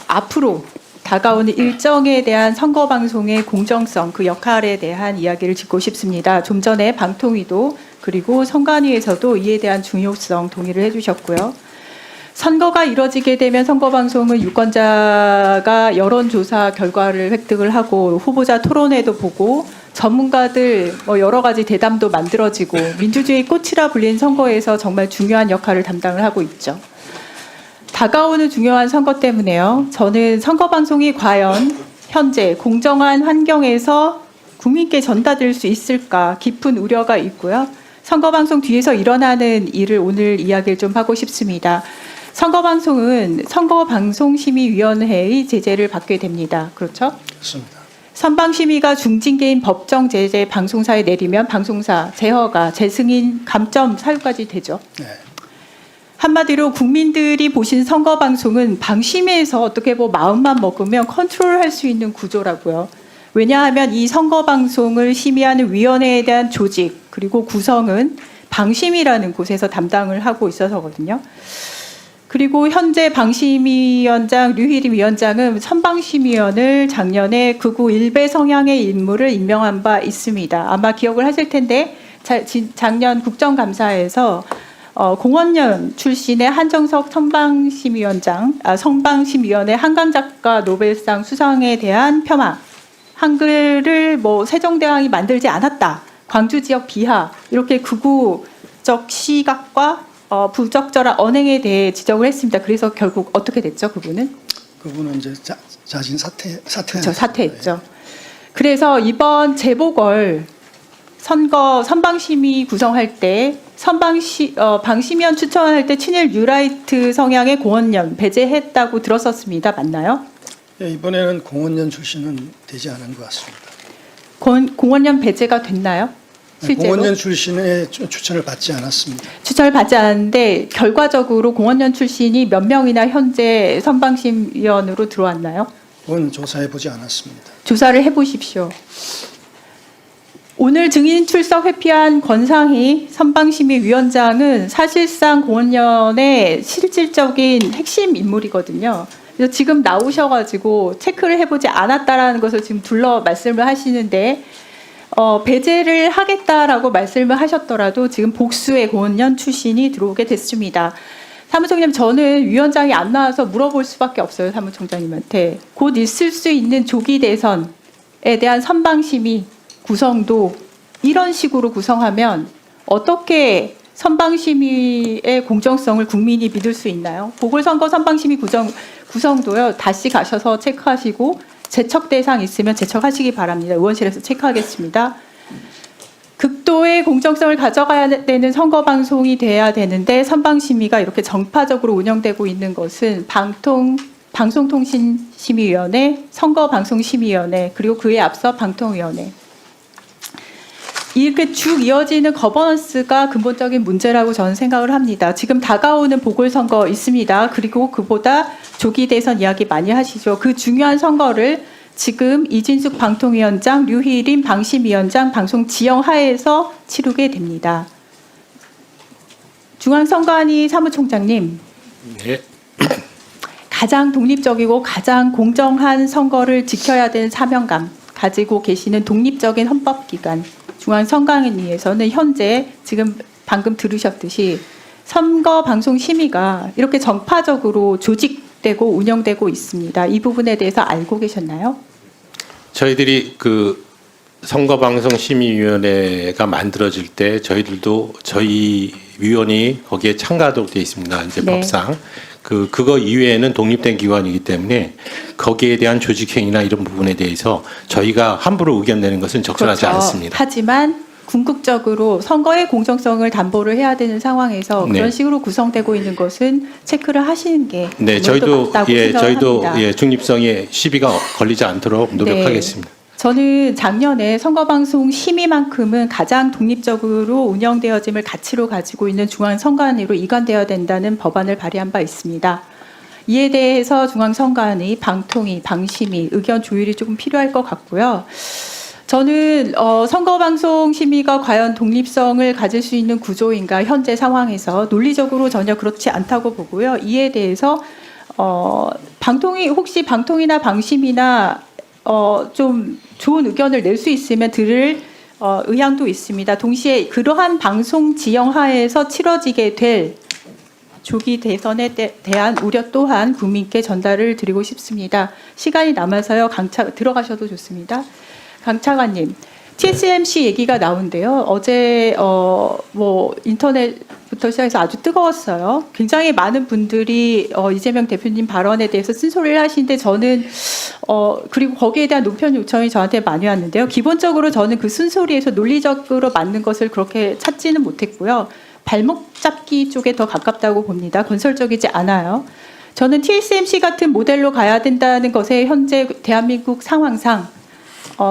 앞으로 다가오는 일정에 대한 선거 방송의 공정성, 그 역할에 대한 이야기를 짚고 싶습니다. 좀 전에 방통위도 그리고 선관위에서도 이에 대한 중요성 동의를 해주셨고요. 선거가 이뤄지게 되면 선거 방송은 유권자가 여론조사 결과를 획득을 하고 후보자 토론회도 보고 전문가들 여러 가지 대담도 만들어지고 민주주의 꽃이라 불린 선거에서 정말 중요한 역할을 담당을 하고 있죠. 다가오는 중요한 선거 때문에요. 저는 선거 방송이 과연 현재 공정한 환경에서 국민께 전달될 수 있을까 깊은 우려가 있고요. 선거 방송 뒤에서 일어나는 일을 오늘 이야기를 좀 하고 싶습니다. 선거 방송은 선거방송심의위원회의 제재를 받게 됩니다. 그렇죠? 그렇습니다. 선방심의가 중징계인 법정 제재 방송사에 내리면 방송사 제허가 재승인 감점 사유까지 되죠. 네. 한마디로 국민들이 보신 선거 방송은 방심위에서 어떻게 마음만 먹으면 컨트롤할 수 있는 구조라고요. 왜냐하면 이 선거 방송을 심의하는 위원회에 대한 조직 그리고 구성은 방심위라는 곳에서 담당을 하고 있어서거든요. 그리고 현재 방심위원장 류희림 위원장은 선방심의원을 작년에 극우 일베 성향의 인물을 임명한 바 있습니다. 아마 기억을 하실 텐데 작년 국정감사에서 공원연 출신의 한정석 선방심의원회 한강작가 노벨상 수상에 대한 폄하, 한글을 세종대왕이 만들지 않았다, 광주 지역 비하, 이렇게 극우적 시각과 부적절한 언행에 대해 지적을 했습니다. 그래서 결국 어떻게 됐죠, 그분은? 그분은 이제 자진 사퇴했죠. 그래서 이번 재보궐 선방심의 구성할 때 방심위원 추천할 때 친일 뉴라이트 성향의 공원연 배제했다고 들었었습니다. 맞나요? 예, 이번에는 공원연 출신은 되지 않은 것 같습니다. 공원연 배제가 됐나요? 실제로? 공원연 출신의 추천을 받지 않았습니다. 추천을 받지 않았는데 결과적으로 공원연 출신이 몇 명이나 현재 선방심위원으로 들어왔나요? 그건 조사해 보지 않았습니다. 조사를 해보십시오. 오늘 증인 출석 회피한 권상희 선방심의위원장은 사실상 공원연의 실질적인 핵심 인물이거든요. 그래서 지금 나오셔가지고 체크를 해보지 않았다라는 것을 지금 둘러 말씀을 하시는데 배제를 하겠다라고 말씀을 하셨더라도 지금 복수의 공원연 출신이 들어오게 됐습니다. 사무총장님, 저는 위원장이 안 나와서 물어볼 수밖에 없어요. 사무총장님한테. 곧 있을 수 있는 조기 대선에 대한 선방심의 구성도 이런 식으로 구성하면 어떻게 선방심의의 공정성을 국민이 믿을 수 있나요? 보궐선거 선방심의 구성도요. 다시 가셔서 체크하시고 제척 대상 있으면 제척하시기 바랍니다. 의원실에서 체크하겠습니다. 극도의 공정성을 가져가야 되는 선거 방송이 돼야 되는데 선방심의가 이렇게 정파적으로 운영되고 있는 것은 방송통신심의위원회, 선거방송심의위원회, 그리고 그에 앞서 방통위원회. 이렇게 쭉 이어지는 거버넌스가 근본적인 문제라고 저는 생각을 합니다. 지금 다가오는 보궐선거 있습니다. 그리고 그보다 조기 대선 이야기 많이 하시죠. 그 중요한 선거를 지금 이진숙 방통위원장, 류희림 방심위원장 방송 지형 하에서 치르게 됩니다. 중앙선관위 사무총장님. 네. 가장 독립적이고 가장 공정한 선거를 지켜야 되는 사명감 가지고 계시는 독립적인 헌법기관 중앙선관위에서는 현재 지금 방금 들으셨듯이 선거방송심의가 이렇게 정파적으로 조직되고 운영되고 있습니다. 이 부분에 대해서 알고 계셨나요? 저희들이 그 선거방송심의위원회가 만들어질 때 저희들도 저희 위원이 거기에 참가하도록 되어 있습니다. 이제 네. 법상 그거 이외에는 독립된 기관이기 때문에 거기에 대한 조직행위나 이런 부분에 대해서 저희가 함부로 의견 내는 것은 적절하지 그렇죠. 않습니다. 하지만 궁극적으로 선거의 공정성을 담보를 해야 되는 상황에서 네. 그런 식으로 구성되고 있는 것은 체크를 하시는 게 네, 저희도 저희도 중립성에 시비가 걸리지 않도록 노력하겠습니다. 저는 작년에 선거방송 심의만큼은 가장 독립적으로 운영되어짐을 가치로 가지고 있는 중앙선관위로 이관되어야 된다는 법안을 발의한 바 있습니다. 이에 대해서 중앙선관위, 방통위, 방심위 의견 조율이 조금 필요할 것 같고요. 저는 선거방송 심의가 과연 독립성을 가질 수 있는 구조인가 현재 상황에서 논리적으로 전혀 그렇지 않다고 보고요. 이에 대해서 혹시 방통이나 방심이나 좀 좋은 의견을 낼 수 있으면 들을 의향도 있습니다. 동시에 그러한 방송 지형 하에서 치러지게 될 조기 대선에 대한 우려 또한 국민께 전달을 드리고 싶습니다. 시간이 남아서요. 들어가셔도 좋습니다. 강 차관님, TSMC 얘기가 나온대요. 어제 인터넷부터 시작해서 아주 뜨거웠어요. 굉장히 많은 분들이 이재명 대표님 발언에 대해서 쓴소리를 하시는데 저는 그리고 거기에 대한 노편 요청이 저한테 많이 왔는데요. 기본적으로 저는 그 쓴소리에서 논리적으로 맞는 것을 그렇게 찾지는 못했고요. 발목 잡기 쪽에 더 가깝다고 봅니다. 건설적이지 않아요. 저는 TSMC 같은 모델로 가야 된다는 것에 현재 대한민국 상황상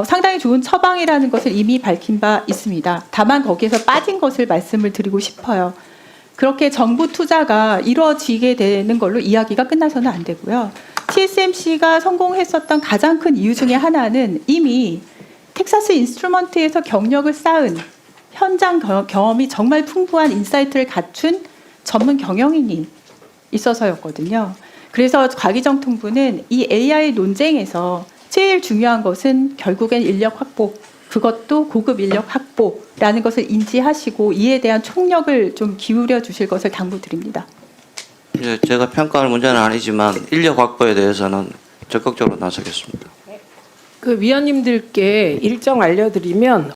상당히 좋은 처방이라는 것을 이미 밝힌 바 있습니다. 다만 거기에서 빠진 것을 말씀을 드리고 싶어요. 그렇게 정부 투자가 이루어지게 되는 걸로 이야기가 끝나서는 안 되고요. TSMC가 성공했었던 가장 큰 이유 중에 하나는 이미 텍사스 인스트루먼트에서 경력을 쌓은 현장 경험이 정말 풍부한 인사이트를 갖춘 전문 경영인이 있어서였거든요. 그래서 과기정통부는 이 AI 논쟁에서 제일 중요한 것은 결국엔 인력 확보, 그것도 고급 인력 확보라는 것을 인지하시고 이에 대한 총력을 좀 기울여 주실 것을 당부드립니다. 이제 제가 평가할 문제는 아니지만 인력 확보에 대해서는 적극적으로 나서겠습니다. 그 위원님들께 일정 알려드리면